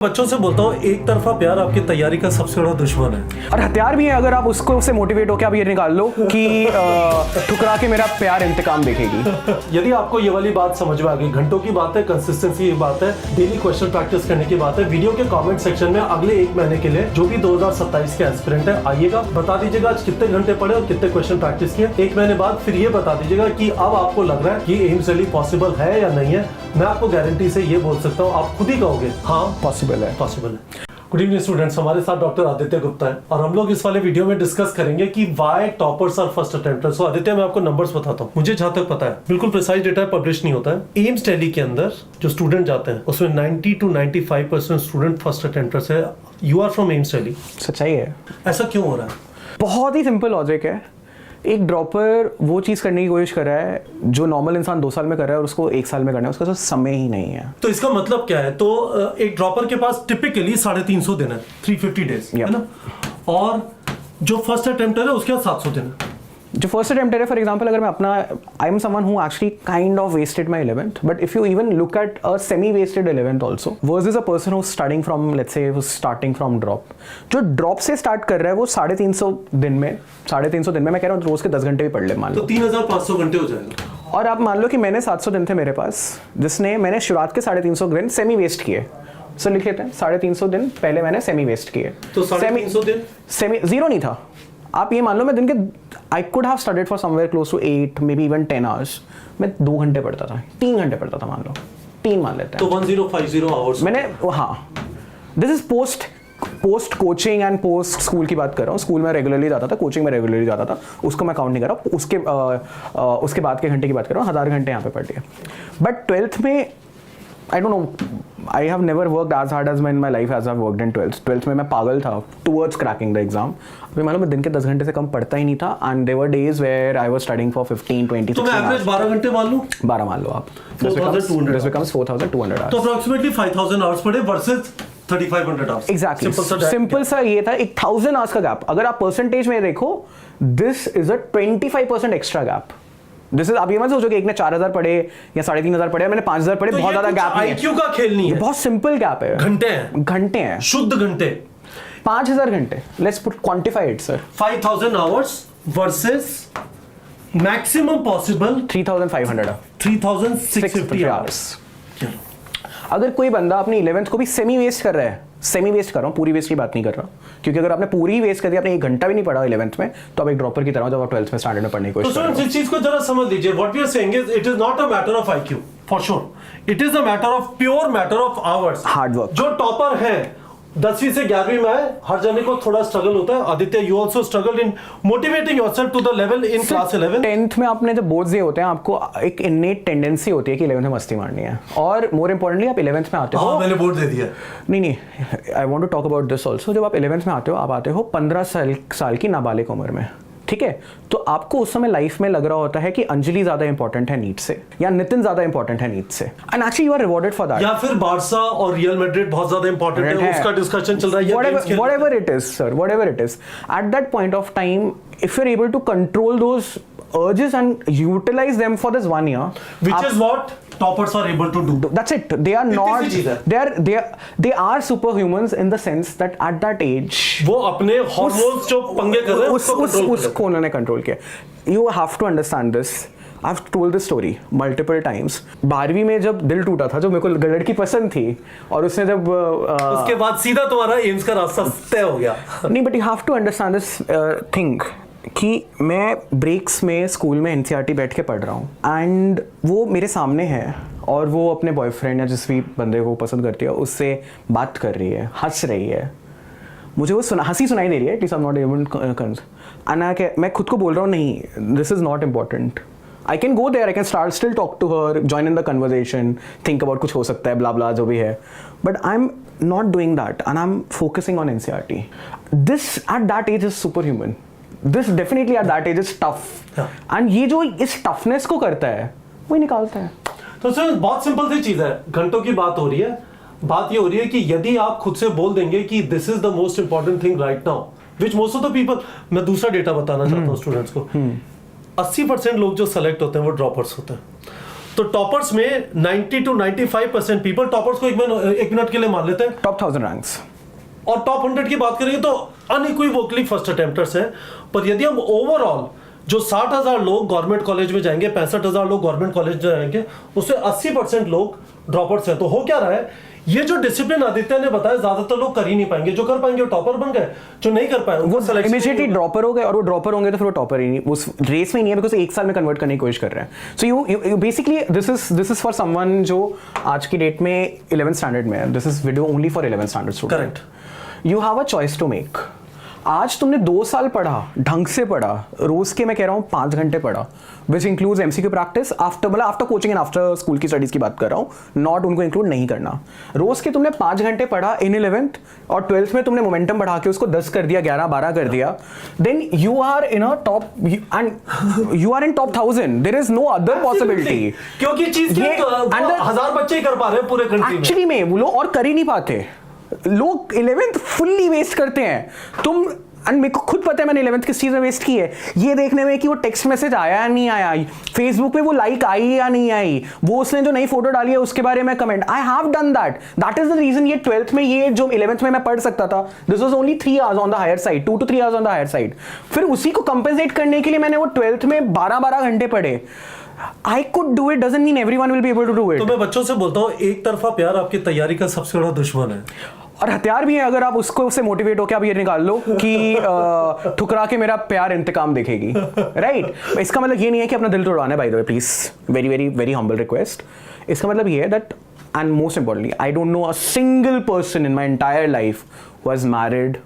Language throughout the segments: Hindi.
बच्चों से बोलता हूँ एक तरफा प्यार आपकी तैयारी का सबसे बड़ा दुश्मन है और हथियार भी है। अगर आप उसको उससे मोटिवेट होकर आप ये निकाल लो कि ठुकरा के मेरा प्यार इंतकाम देखेगी। यदि आपको ये वाली बात समझ में आ गई, घंटों की बात है, कंसिस्टेंसी की बात है, डेली क्वेश्चन प्रैक्टिस करने की बात है, वीडियो के कमेंट सेक्शन में अगले 1 महीने के लिए जो भी 2027 के एस्पिरेंट है आइएगा, बता दीजिएगा आज कितने घंटे पढ़े और कितने क्वेश्चन प्रैक्टिस किए। 1 महीने बाद फिर ये बता दीजिएगा कि अब आपको लग रहा है कि एम्स रैली पॉसिबल है या नहीं है। मैं आपको गारंटी से ये बोल सकता हूँ, आप खुद ही कहोगे हाँ पॉसिबल है। गुड इवनिंग स्टूडेंट्स, हमारे साथ डॉक्टर आदित्य गुप्ता है और हम लोग इस वाले वीडियो में डिस्कस करेंगे कि व्हाई टॉपर्स आर फर्स्ट अटेम्प्टर्स। सो आदित्य, मैं आपको नंबर्स बताता हूँ, मुझे जहां तक पता है, बिल्कुल प्रिसाइज डेटा पब्लिश नहीं होता है। एम्स दिल्ली के अंदर जो स्टूडेंट जाते हैं उसमें 90 to 95% स्टूडेंट फर्स्ट अटेम्प्टर्स है। You are from AIIMS Delhi. सच्चाई है। ऐसा क्यों हो रहा है? बहुत ही सिंपल लॉजिक है। एक ड्रॉपर वो चीज़ करने की कोशिश कर रहा है जो नॉर्मल इंसान 2 साल में कर रहा है और उसको 1 साल में करना है, उसका तो समय ही नहीं है। तो इसका मतलब क्या है? तो एक ड्रॉपर के पास टिपिकली 350 दिन है, 350 डेज है ना, और जो फर्स्ट अटेम्प्टर है उसके पास 700 दिन है। जो फर्स्ट अटेम्प्टर है, फॉर एग्जांपल, अगर मैं अपना I am someone who actually kind of wasted my 11th, but if you even look at a semi wasted 11th also versus a person who starting from, let's say, who starting from drop, जो ड्रॉप से स्टार्ट कर रहा है वो 350 दिन में मैं कह रहा हूँ रोज के 10 घंटे भी पढ़ ले, मान लो तो 3500 घंटे हो जाएगा। और आप मान लो कि मैंने 700 दिन थे मेरे पास, जिसने मैंने शुरुआत के 350 दिन सेमी वेस्ट किए। सो लिख लेते हैं 350 दिन पहले मैंने सेमी वेस्ट किए। तो 350 दिन सेमी जीरो नहीं था। आप ये मान लो मैं दिन के I could have studied for somewhere close to 8 maybe even 10 hours. मैं 2 घंटे पढ़ता था, 3 घंटे पढ़ता था, मान लो 3 मान लेते हैं, तो 1050 आवर्स मैंने। हाँ, this is post coaching and post school की बात कर रहा हूँ। स्कूल में रेगुलरली जाता था, कोचिंग में रेगुलरली जाता था, उसको मैं काउंट नहीं कर रहा हूँ। उसके बाद के घंटे की बात कर रहा हूँ, 1000 घंटे यहाँ पे पढ़ लिए। बट 12th में I don't know, I have never worked as hard as in my life as I worked in 12th में मैं पागल था टुवर्ड्स क्रैकिंग द एग्जाम। अभी मालूम मैं दिन के 10 घंटे से कम पढ़ता ही नहीं था, and there were days where I was studying for 15-20। तो मैं एवरेज 12 घंटे मान लूं, 12 मान लो आप, 4200 दिस बिकम्स 4200 आवर्स। तो अप्रोक्सीमेटली 5000 आवर्स पढ़े वर्सेस 3500 आवर्स। एग्जैक्टली, सिंपल सा ये था, एक 1000 आवर्स का गैप। अगर आप परसेंटेज में देखो, this is a 25% extra gap. This is, आप ये मत सोचो कि एक ने 4000 पढ़े या 3500 पढ़े, मैंने 5000 पढ़े, तो बहुत ज्यादा गैप नहीं है। IQ का खेल नहीं है, बहुत सिंपल गैप है। घंटे हैं, शुद्ध घंटे, 5000 घंटे। Let's put quantify it sir. 5000 hours versus maximum possible 3550 hours. अगर कोई बंदा अपनी 11th को भी सेमी वेस्ट कर रहा है, सेमी वेस्ट कर रहा हूँ, पूरी वेस्ट की बात नहीं कर रहा, क्योंकि अगर आपने पूरी वेस्ट कर दिया, आपने 1 घंटा भी नहीं पढ़ा 11th में, तो आप एक ड्रॉपर की तरह जब आप 12th में स्टैंडर्ड में पढ़ने की कोशिश कर रहे हो। तो इस चीज को जरा समझ लीजिए, what we are saying is it is not a matter of IQ for sure, it is a matter of pure matter of hours, hard work. जो टॉपर है 10वीं से 11वीं में है, हर जने को थोड़ा स्ट्रगल होता है। Aditya, you also struggle in motivating yourself to the level in class 11। 10th में आपने जब बोर्ड्स दिए होते हैं, आपको एक इननेट टेंडेंसी होती है कि 11th में मस्ती मारनी है, और मोर इंपॉर्टेंटली आप 11th में आते हो। मैंने बोर्ड दे दिया। नहीं, I want to talk about this also. जब आप 11th में आते हो, आप आते हो 15 साल की नाबालिग उम्र में, ठीक है? तो आपको उस समय लाइफ में लग रहा होता है कि अंजलि ज्यादा इंपॉर्टेंट है नीट से, या नितिन ज्यादा इंपॉर्टेंट है नीट से, and actually you are rewarded for that. या फिर बार्सा और रियल मैड्रिड बहुत ज्यादा इंपॉर्टेंट है, उसका डिस्कशन चल रहा है। whatever it is sir, whatever it is, at that point of time, if you're able to control those urges and utilize them for this 1 year, which is what toppers are able to do. That's it. They are not, they are superhumans in the sense that at that age वो अपने हार्मोन्स जो पंगे कर रहे हैं उसको उन्होंने कंट्रोल किया। You have to understand this. I've told this story multiple times. 12वीं में जब दिल टूटा था, जो मेरे को लड़की पसंद थी, और उसने जब उसके बाद सीधा तुम्हारा एम्स का रास्ता तय हो गया। नहीं, but you have to understand this thing कि मैं ब्रेक्स में स्कूल में NCERT बैठ के पढ़ रहा हूँ, एंड वो मेरे सामने है, और वो अपने बॉयफ्रेंड या जिस भी बंदे को पसंद करती है उससे बात कर रही है, हंस रही है, मुझे वो हंसी सुनाई दे रही है, at least I am not able, and मैं खुद को बोल रहा हूँ नहीं, this is not important. I can go there, I can still talk to her, join in the conversation, think about कुछ हो सकता है, blah blah जो भी है, but I'm not doing that, and I'm focusing on NCERT. This at that age is superhuman. This definitely at that age is tough. And ये जो इस toughness को करता है, वही निकालता है। तो सर बहुत सिंपल सी चीज है, घंटों की बात हो रही है। बात ये हो रही है कि यदि आप खुद से बोल देंगे कि this is the most important thing right now, which most of the people, मैं दूसरा डेटा बताना चाहता हूँ स्टूडेंट्स को, 80% लोग जो सेलेक्ट होते हैं वो ड्रॉपर्स होते हैं। तो टॉपर्स में 90 to 95% पीपल टॉपर्स को एक मिनट के लिए मान लेते हैं, टॉप 1000 रैंक्स। और टॉप 100 की बात करेंगे तो अनइक्विवोकली फर्स्ट अटेम्प्टर्स हैं। पर यदि हम ओवरऑल जो 60,000 लोग गवर्नमेंट कॉलेज में जाएंगे, 65,000 लोग गवर्नमेंट कॉलेज में जाएंगे, उससे 80% लोग ड्रॉपर्स हैं। तो हो क्या रहा है, ये जो डिसिप्लिन आदित्य ने बताया ज्यादातर लोग कर ही नहीं पाएंगे। जो कर पाएंगे वो टॉपर बन गए, जो नहीं कर पाए वो इमीडिएटली ड्रॉपर हो गए, और वो ड्रॉपर होंगे तो फिर वो टॉपर ही नहीं, उस रेस में ही नहीं है, बिकॉज एक साल में कन्वर्ट करने की कोशिश कर रहे हैं। So you basically this is for someone जो आज की डेट में 11th स्टैंडर्ड में है। This is video only for 11th standard student. Correct. You have a choice to make. आज तुमने 2 साल पढ़ा, ढंग से पढ़ा, रोज के मैं कह रहा हूँ 5 घंटे पढ़ा, which includes MCQ practice after coaching and after school की स्टडीज की बात कर रहा हूँ, नॉट उनको इंक्लूड नहीं करना। रोज के तुमने 5 घंटे पढ़ा इन 11th, और 12th में तुमने मोमेंटम बढ़ा के उसको 10 कर दिया, 11, 12 कर दिया, then you are in a top, and you are in top 1000। There is no other possibility, क्योंकि चीज 1000 बच्चे ही कर पा रहे हैं पूरे कंट्री में। एक्चुअली में वो लोग और कर ही नहीं पाते। लोग 11th फुल्ली वेस्ट करते हैं। तुम, एंड मेरे को खुद पता है मैंने 11th किस चीज में वेस्ट की है, ये देखने में कि वो टेक्स्ट मैसेज आया या नहीं आया, फेसबुक पे वो लाइक आई या नहीं आई, वो उसने जो नई फोटो डाली है उसके बारे में comment, I have done that is the reason ये 12th में, ये जो 11th में मैं पढ़ सकता था, this was only 3 hours on the higher side, 2 to 3 hours on the higher side. फिर उसी को कंपेंसेट करने के लिए मैंने वो 12th में 12 घंटे पढ़े। I could do it, doesn't mean everyone will be able to do it. तो मैं बच्चों से बोलता हूँ, एक तरफा प्यार आपकी तैयारी का सबसे बड़ा दुश्मन है, और हथियार भी है। अगर आप उसको उससे मोटिवेट होकर आप ये निकाल लो कि ठुकरा के मेरा प्यार इंतकाम देखेगी, राइट? इसका मतलब ये नहीं है कि अपना दिल तोड़वाना है, by the way, please, very very very humble request. इसका मतलब ये है that, and most importantly, I don't no a single person in my entire life who has married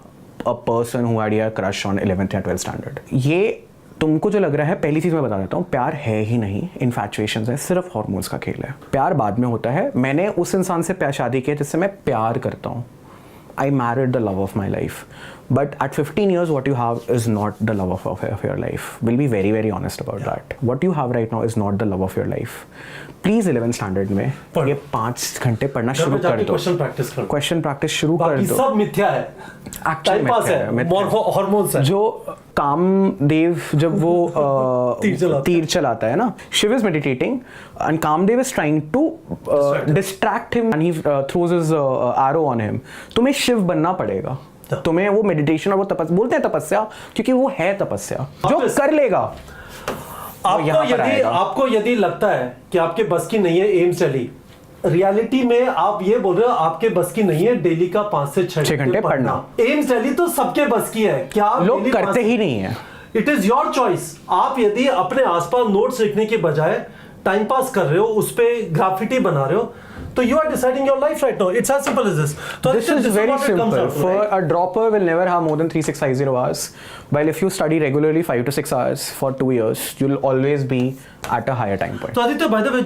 a person who had a crush on 11th या 12th स्टैंडर्ड। ये तुमको जो लग रहा है, पहली चीज मैं बता देता हूँ, प्यार है ही नहीं, इन्फैचुएशंस है, सिर्फ हार्मोन्स का खेल है। प्यार बाद में होता है। मैंने उस इंसान से शादी की जिससे मैं प्यार करता हूँ। I married the love of my life, but at 15 years what you have is not the love of your life. We'll be very very honest about that. What you have right now is not the love of your life. Please 11th standard में ये 5 घंटे पढ़ना शुरू कर दो, क्वेश्चन प्रैक्टिस शुरू कर दो। सब मिथ्या है, टाइम पास है, हार्मोन्स है। जो कामदेव जब वो तीर चलाता है ना, Shiva is meditating and Kamadeva is trying to distract him and he throws his arrow on him. तुम्हें शिव बनना पड़ेगा, तुम्हें वो मेडिटेशन और वो तपस्या, बोलते हैं तपस्या क्योंकि वो है तपस्या, जो कर लेगा। आपको यदि लगता है कि आपके बस की नहीं है एम्स दिल्ली, रियलिटी में आप ये बोल रहे हो आपके बस की नहीं है डेली का 5 से 6 घंटे पढ़ना। एम्स दिल्ली तो सबके बस की है, क्या लोग करते ही नहीं है। It is your choice. आप यदि अपने आसपास नोट्स लिखने के बजाय टाइम पास कर रहे हो, उस पे ग्राफिटी बना रहे हो, तो you are deciding your life right now. It's as simple as this. So this is very simple. For a dropper will never have more than 3650 hours. While if you study regularly 5 to 6 hours for 2 years, you'll always be at a higher time point. तो आदित्य, by the way,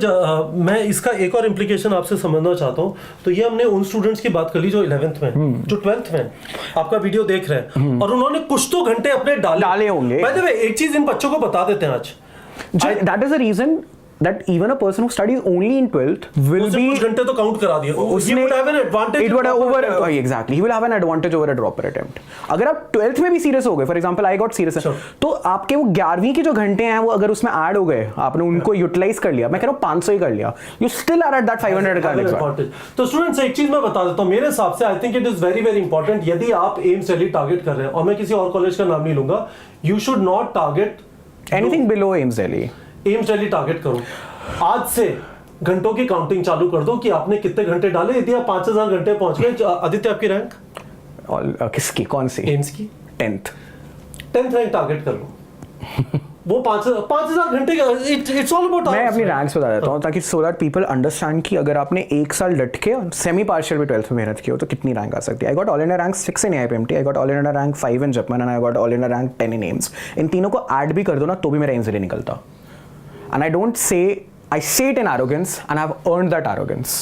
मैं इसका एक और implication आपसे समझना चाहता हूँ। तो ये हमने उन स्टूडेंट्स की बात कर ली जो 11th में, जो 12th में आपका वीडियो देख रहे हैं, और उन्होंने कुछ तो घंटे अपने डाले होंगे। By the way, एक चीज इन बच्चों को बता देते हैं आज। That is the reason that even a person who studies only in 12th will be कुछ घंटे तो काउंट करा दिए, he would have an advantage. It would have over exactly. He will have an advantage over a dropper attempt. अगर आप 12th में भी सीरियस हो गए, for example I got serious, तो आपके वो 11वीं के जो घंटे हैं वो अगर उसमें ऐड हो गए, आपने उनको यूटिलाइज कर लिया, मैं कह रहा हूँ 500 ही कर लिया, you still are at that 500 का advantage. तो स्टूडेंट्स एक चीज मैं बता देता हूँ, मेरे हिसाब से I think it is very very important, यदि आप एम्स दिल्ली टारगेट कर रहे हैं, और मैं किसी और कॉलेज का नाम नहीं लूंगा, you should not target anything below AIIMS Delhi. AIIMS Delhi target करो। आज से घंटों की काउंटिंग चालू कर दो कि आपने कितने घंटे डाले। यदि आप 5000 घंटे पहुंच गए, आदित्य आपकी रैंक किसकी, कौन सी? एम्स की 10th रैंक टारगेट कर लो। वो 5000 घंटे का, इट्स ऑल अबाउट। मैं अपनी रैंक्स बता देता हूँ ताकि सो दैट पीपल अंडरस्टैंड कि अगर आपने 1 साल डट के सेमी पार्शियल भी 12th में मेहनत की हो तो कितनी रैंक आ सकती है। I got all India rank 6 in AIPMT, I got all India rank 5 in JIPMER, and I got all India rank 10 in AIIMS. इन तीनों को ऐड भी कर दो ना तो भी मेरा एम्स दिल्ली निकलता। And I don't say, I say it in arrogance and I've earned that arrogance.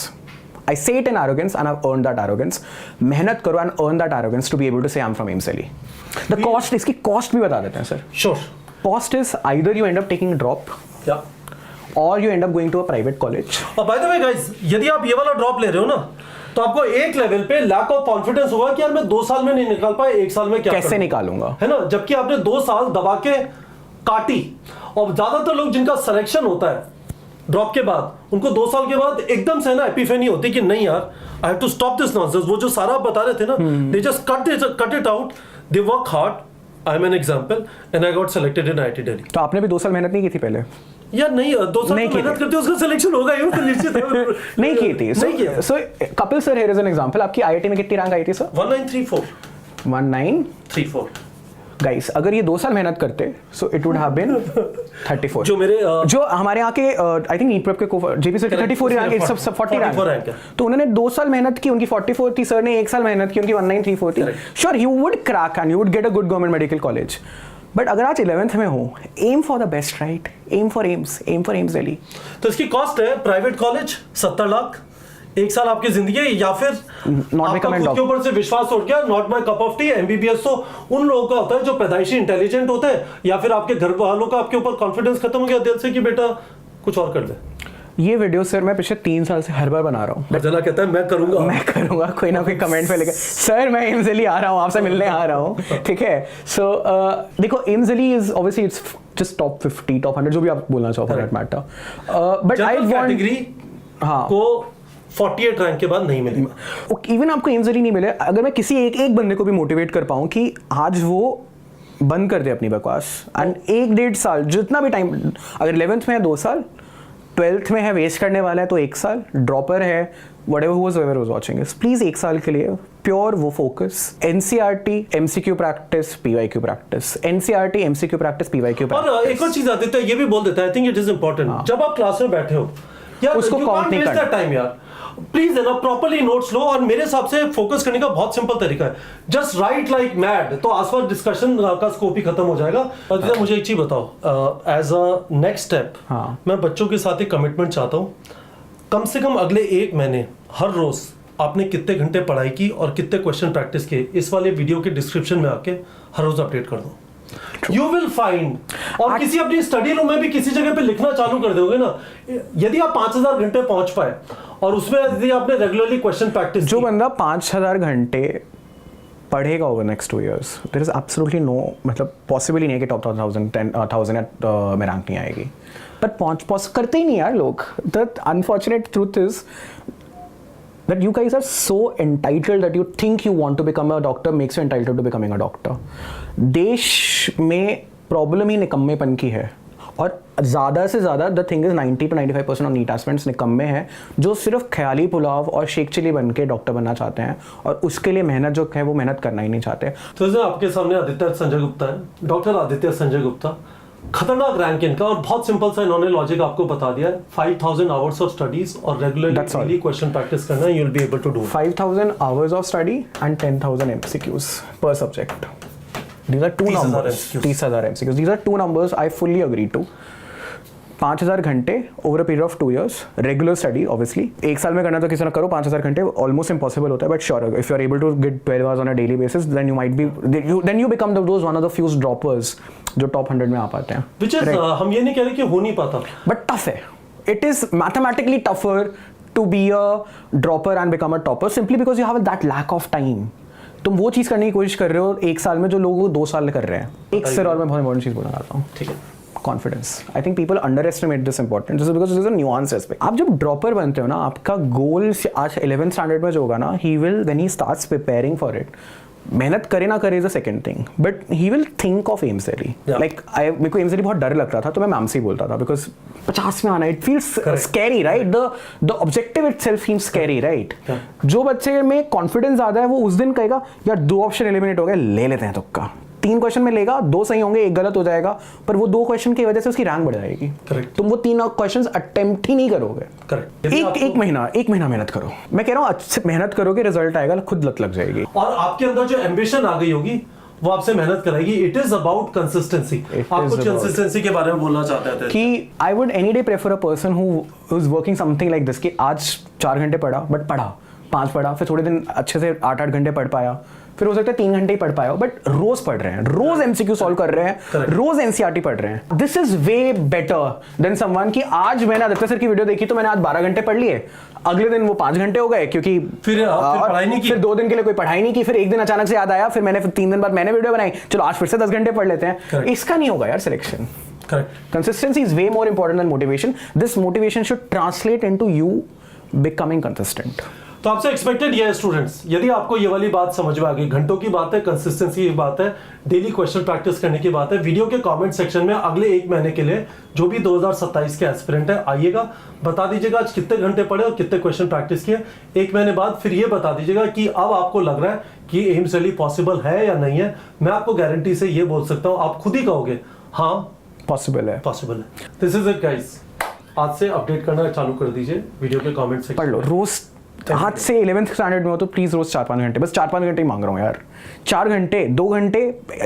I say it in arrogance and I've earned that arrogance. मेहनत करो and earn that arrogance to be able to say I'm from AIIMS Delhi. The cost, इसकी cost भी बता देते हैं sir. Sure. Cost is either you end up taking a drop, or you end up going to a private college. और by the way guys, यदि आप ये वाला ड्रॉप ले रहे हो ना, तो आपको एक लेवल पे लैक ऑफ कॉन्फिडेंस होगा कि यार मैं 2 साल में नहीं निकाल पाया, 1 साल में क्या कैसे निकालूंगा, है ना? जबकि आपने 2 साल दबा के काटी। और ज्यादातर लोग जिनका सिलेक्शन होता है ड्रॉप के बाद उनको 2 साल के बाद एकदम से ना एपिफेनी होती कि नहीं यार, I have to stop this nonsense. वो जो सारा बता रहे थे ना, they just cut it out, they work hard. I am an example and I got selected in IIT Delhi. तो आपने भी 2 साल मेहनत नहीं की थी पहले? यार नहीं, 2 साल नहीं की मेहनत थी। करते उसका सिलेक्शन होगा ही, वो तो निश्चित है। नहीं की थी। नहीं किया। So Kapil sir, here is an example. आपकी IIT में कितनी रैंक आई थी सर? 1934 1934। गाइस, अगर ये 2 साल मेहनत करते so it would have been 34। जो मेरे जो हमारे यहाँ के आई थिंक नीट प्रेप के जेपी सर की 34 रैंक, सब 40 रैंक है। तो उन्होंने 2 साल मेहनत की, उनकी 44 थी, सर ने 1 साल मेहनत की, उनकी 1934 थी। Sure you would crack and you would get a good government medical college. But अगर आज 11th में हो, aim for the best, right? Aim for AIIMS Delhi. तो इसकी कॉस्ट है प्राइवेट कॉलेज 70 लाख, 1 साल आपकी जिंदगी है, या फिर आपका खुद के ऊपर से विश्वास उठ गया, not my cup of T. MBBS तो उन लोगों का होता है जो पैदाइशी इंटेलिजेंट होते हैं, या फिर आपके घर वालों का आपके ऊपर कॉन्फिडेंस खत्म हो गया दिल से कि बेटा कुछ और कर ले। ये वीडियो सर मैं पिछले 3 साल से हर बार बना रहा हूँ। जना कहता है मैं करूंगा, कोई ना कोई कमेंट पे लेकर, सर मैं एम्स दिल्ली आ रहा हूँ, आपसे मिलने आ रहा हूँ, ठीक है? सो देखो, AIIMS Delhi is obviously it's just top 50, top 100, जो भी आप बोलना चाहो for that matter. But I want category को 48 रैंक के बाद नहीं मिलेगा। इवन आपको एम्स दिल्ली नहीं मिले, अगर मैं किसी एक बंदे को भी मोटिवेट कर पाऊँ कि आज वो बंद कर दे अपनी बकवास, एंड 1-1.5 साल जितना भी टाइम, अगर 11th में है 2 साल, 12th में है वेस्ट करने वाला है तो 1 साल, ड्रॉपर है, whoever was watching this, please 1 साल के लिए प्योर वो focus. NCERT MCQ practice, PYQ practice, NCERT MCQ practice, PYQ practice. और एक और चीज आती है, ये भी बोल देता है, I think it is important, जब आप क्लास में बैठे हो यार, उसको काउंट नहीं करना टाइम यार, प्लीज है ना, प्रॉपर्ली नोट्स लो। और मेरे हिसाब से फोकस करने का बहुत सिंपल तरीका है, जस्ट राइट लाइक मैड, तो आसपास डिस्कशन का स्कोप ही खत्म हो जाएगा। और मुझे एक चीज बताओ, एज अ नेक्स्ट स्टेप, मैं बच्चों के साथ एक कमिटमेंट चाहता हूँ, कम से कम अगले 1 महीने हर रोज आपने कितने घंटे पढ़ाई की और कितने क्वेश्चन प्रैक्टिस किए, इस वाले वीडियो के डिस्क्रिप्शन में आके हर रोज अपडेट कर दो। यू विल फाइंड, और किसी अपनी स्टडी रूम में भी किसी जगह पे लिखना चालू कर दोगे ना, यदि आप 5000 घंटे पहुंच पाए और उसमें यदि आपने रेगुलरली क्वेश्चन प्रैक्टिस, जो बंदा 5000 घंटे पढ़ेगा over next 2 years, there is absolutely no, मतलब पॉसिबल ही नहीं है कि टॉप 1000 में रैंक नहीं आएगी। पर पहुंच करते ही नहीं यार लोग। The unfortunate truth is that you guys are so entitled that you think you want to become a doctor makes you entitled to becoming a doctor. देश में प्रॉब्लम ही निकम्मेपन की है, और ज़्यादा से ज़्यादा the thing is 90 to 95% of NEET aspirants निकम्मे हैं जो सिर्फ ख्याली पुलाव और शेख चिली बन के डॉक्टर बनना चाहते हैं, और उसके लिए मेहनत जो है वो मेहनत करना ही नहीं चाहते। तो आपके सामने आदित्य संजय गुप्ता है, डॉक्टर आदित्य संजय गुप्ता, खतरनाक रैंक इनका, और बहुत सिंपल सा इन्होंने लॉजिक आपको बता दिया है, 5000 आवर्स ऑफ स्टडीज और रेगुलरली क्वेश्चन प्रैक्टिस करना, you will be able to do 5000 hours of study and 10,000 MCQs per subject. These are 2 numbers. 30,000 MCQs. These are 2 numbers I fully agree to. 5000 घंटे over a period of 2 years, regular study obviously 1 साल में करना तो किसी ना करो, 5000 घंटे ऑलमोस्ट इम्पॉसिबल होता है, but sure if you are able to get 12 hours on a daily basis, then you might be, then you become those one of the few droppers जो टॉप 100 में आ पाते हैं। व्हिच इज हम ये नहीं कह रहे कि हो नहीं पाता, बट टफ है, it is mathematically tougher to be a dropper and become a topper, simply because you have that lack of time. तुम वो चीज करने की कोशिश कर रहे हो 1 साल में जो लोग 2 साल कर रहे हैं। एक सर और मैं बहुत इंपॉर्टेंट चीज बोलना चाहता हूँ, ठीक है, confidence. I think people under estimate this important just because this is a nuance aspect. आप जब ड्रॉपर बनते हो ना, आपका गोल आज 11th स्टैंडर्ड में जो होगा ना, he will when he starts preparing for it, मेहनत करे ना करे is a second thing, but he will think of AIIMS Delhi. Like मेरे को एम्स दिल्ली बहुत डर लगता था, तो मैं मैम से बोलता था, बिकॉज 50 में आना, it feels scary, right? The objective itself feels scary, right? जो बच्चे में कॉन्फिडेंस ज्यादा है वो उस दिन कहेगा यार 2 ऑप्शन एलिमिनेट हो गए, ले लेते हैं तुक्का, 3 क्वेश्चन में लेगा, 2 सही होंगे, 1 गलत हो जाएगा, पर वो 2 क्वेश्चन की वजह से उसकी रैंक बढ़ जाएगी। करेक्ट। तुम वो 3 क्वेश्चन अटेम्प्ट ही नहीं करोगे। करेक्ट। एक महीना मेहनत करो, मैं कह रहा हूँ अच्छे मेहनत करोगे, रिजल्ट आएगा, खुद लग जाएगी। और आपके अंदर जो एम्बिशन आ गई होगी वो आपसे मेहनत कराएगी। It is about consistency. आप कुछ कंसिस्टेंसी के बारे में बोलना चाहते थे कि I would any day prefer a person who is working something like this, कि आज 4 घंटे पढ़ा, बट पढ़ा 5 पढ़ा, फिर थोड़े दिन अच्छे से 8-8 घंटे पढ़ पाया, फिर हो सकता है 3 घंटे ही पढ़ पाया हो, बट रोज पढ़ रहे हैं, रोज MCQ सॉल्व कर रहे हैं, रोज NCERT पढ़ रहे हैं। This is way better than someone कि आज मैंने आदित्य सर की वीडियो देखी तो मैंने आज 12 घंटे पढ़ लिए, अगले दिन वो 5 घंटे हो गए क्योंकि फिर पढ़ाई नहीं की, फिर 2 दिन के लिए कोई पढ़ाई नहीं की, फिर एक दिन अचानक से याद आया, फिर 3 दिन बाद मैंने वीडियो बनाई, चलो आज फिर से 10 घंटे पढ़ लेते हैं। इसका नहीं होगा यार selection. Correct. Consistency is way more important than motivation. This motivation should translate into you becoming consistent. तो आपसे एक्सपेक्टेड ये है स्टूडेंट्स, यदि आपको ये वाली बात समझ में आ गई, घंटों की बात है, कंसिस्टेंसी की बात है, डेली क्वेश्चन प्रैक्टिस करने की बात है, वीडियो के कमेंट सेक्शन में अगले 1 महीने के लिए जो भी 2027 के एस्पिरेंट है आइएगा, बता दीजिएगा आज कितने घंटे पढ़े और कितने क्वेश्चन प्रैक्टिस किए। 1 महीने बाद फिर ये बता दीजिएगा कि अब आपको लग रहा है कि एम्स रैली पॉसिबल है या नहीं है। मैं आपको गारंटी से ये बोल सकता हूँ, आप खुद ही कहोगे हाँ पॉसिबल है, पॉसिबल है। दिस इज इट गाइस, आज से अपडेट करना चालू कर दीजिए वीडियो के कमेंट सेक्शन। पढ़ लो रोज, हाथ से 11th स्टैंडर्ड में हो तो प्लीज रोज 4-5 घंटे, बस 4-5 घंटे ही मांग रहा हूँ यार। 4 घंटे, 2 घंटे,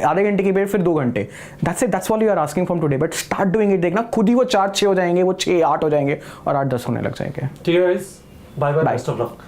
आधे घंटे की बेर फिर 2 घंटे, that's it, that's all you are asking from today. But start doing it, देखना खुद ही वो 4-6 हो जाएंगे, वो 6-8 हो जाएंगे और 8-10 होने लग जाएंगे। ठीक है guys, bye bye, best of luck.